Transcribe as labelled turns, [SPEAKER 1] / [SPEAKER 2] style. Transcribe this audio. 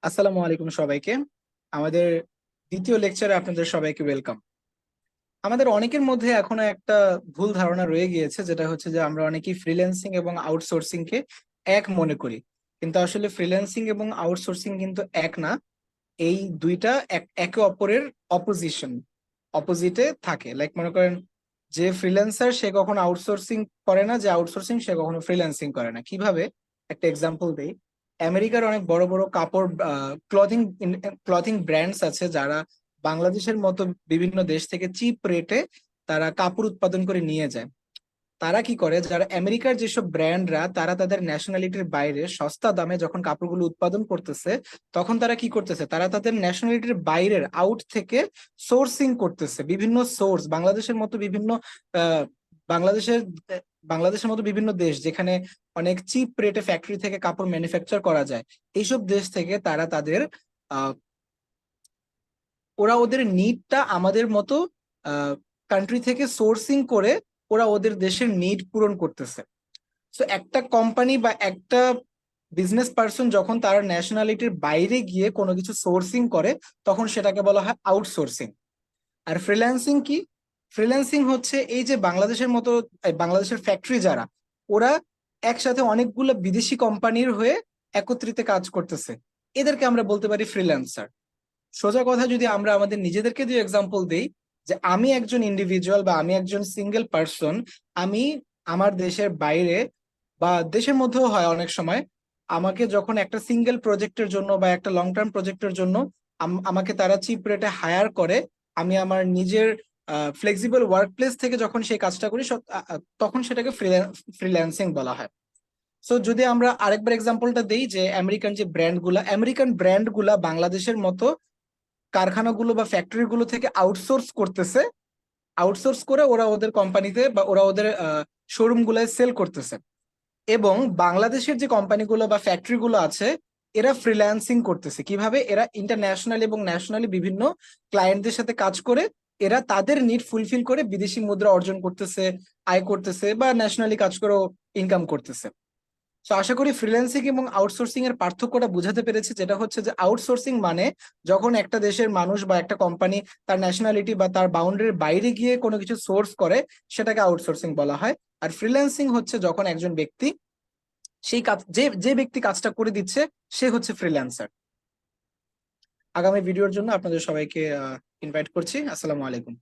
[SPEAKER 1] আসসালামু আলাইকুম সবাইকে। আমাদের দ্বিতীয় লেকচারে আপনাদের সবাইকে ওয়েলকাম। আমাদের অনেকের মধ্যে এখনো একটা ভুল ধারণা রয়ে গিয়েছে, যেটা হচ্ছে যে আমরা অনেকেই ফ্রিল্যান্সিং এবং আউটসোর্সিং কে এক মনে করি। কিন্তু আসলে ফ্রিল্যান্সিং এবং আউটসোর্সিং কিন্তু এক না। এই দুইটা একে অপরের অপোজিশন, অপোজিটে থাকে। লাইক মনে করেন, যে ফ্রিল্যান্সার সে কখনো আউটসোর্সিং করে না, যে আউটসোর্সিং সে কখনো ফ্রিল্যান্সিং করে না। কিভাবে? একটা এক্সাম্পল দেই। আমেরিকার অনেক বড় বড় কাপড় ক্লথিং ক্লথিং ব্র্যান্ডস আছে, যারা বাংলাদেশের মতো বিভিন্ন দেশ থেকে চিপ রেটে তারা কাপড় উৎপাদন করে নিয়ে যায়। তারা কি করে, যারা আমেরিকার যেসব ব্র্যান্ডরা তারা তাদের ন্যাশনালিটির বাইরে সস্তা দামে যখন কাপড়গুলো উৎপাদন করতেছে, তখন তারা কি করতেছে, তারা তাদের ন্যাশনালিটির বাইরের আউট থেকে সোর্সিং করতেছে। বিভিন্ন সোর্স, বাংলাদেশের মতো বিভিন্ন আহ, বাংলাদেশের বাংলাদেশের মতো বিভিন্ন দেশ যেখানে অনেক চিপ রেটে ফ্যাক্টরি থেকে কাপড় ম্যানুফ্যাকচার করা যায়, এইসব দেশ থেকে তারা তাদের আহ, ওরা ওদের নিডটা আমাদের মতো কান্ট্রি থেকে সোর্সিং করে ওরা ওদের দেশের নিড পূরণ করতেছে। তো একটা কোম্পানি বা একটা বিজনেস পার্সন যখন তার ন্যাশনালিটির বাইরে গিয়ে কোনো কিছু সোর্সিং করে, তখন সেটাকে বলা হয় আউটসোর্সিং। আর ফ্রিল্যান্সিং কি? ফ্রিল্যান্সিং হচ্ছে এই যে বাংলাদেশের মতো বাংলাদেশের ফ্যাক্টরি যারা, ওরা একসাথে অনেকগুলো বিদেশি কোম্পানির হয়ে একত্রিত কাজ করতেছে, এদেরকে আমরা বলতে পারি ফ্রিল্যান্সার। সোজা কথা, যদি আমরা আমাদের নিজেদেরকে দিয়ে এক্সাম্পল দেই, যে আমি একজন ইন্ডিভিজুয়াল বা আমি একজন সিঙ্গেল পার্সন, আমি আমার দেশের বাইরে বা দেশের মধ্যেও হয় অনেক সময়, আমাকে যখন একটা সিঙ্গেল প্রজেক্টের জন্য বা একটা লং টার্ম প্রজেক্টের জন্য আমাকে তারা চিপ রেটে হায়ার করে, আমি আমার নিজের ফ্লেক্সিবল ওয়ার্ক প্লেস থেকে যখন সেই কাজটা করি, তখন সেটাকে ফ্রিল্যান্সিং বলা হয়। সো যদি আমরা আরেকবার এক্সাম্পলটা দেই, যে আমেরিকান ব্র্যান্ড গুলা বাংলাদেশের মতো কারখানাগুলো বা ফ্যাক্টরি গুলো থেকে আউটসোর্স করতেছে, আউটসোর্স করে ওরা ওদের কোম্পানিতে বা ওরা ওদের শোরুম গুলায় সেল করতেছে। এবং বাংলাদেশের যে কোম্পানিগুলো বা ফ্যাক্টরি গুলো আছে, এরা ফ্রিল্যান্সিং করতেছে। কিভাবে? এরা ইন্টারন্যাশনাল এবং ন্যাশনালি বিভিন্ন ক্লায়েন্টদের সাথে কাজ করে এরা তাদের নিড ফুলফিল করে বিদেশি মুদ্রা অর্জন করতেছে, আয় করতেছে, বা ন্যাশনালি কাজ করেও ইনকাম করতেছে। তো আশা করি ফ্রিল্যান্সিং এবং আউটসোর্সিং এর পার্থক্যটা বুঝাতে পেরেছি, যেটা হচ্ছে যে আউটসোর্সিং মানে যখন একটা দেশের মানুষ বা একটা কোম্পানি তার ন্যাশনালিটি বা তার বাউন্ডারির বাইরে গিয়ে কোনো কিছু সোর্স করে, সেটাকে আউটসোর্সিং বলা হয়। আর ফ্রিল্যান্সিং হচ্ছে যখন একজন ব্যক্তি সেই কাজ, যে যে ব্যক্তি কাজটা করে দিচ্ছে, সে হচ্ছে ফ্রিল্যান্সার। আগামী ভিডিওর জন্য আপনাদের সবাইকে ইনভাইট করছি। আসসালামু আলাইকুম।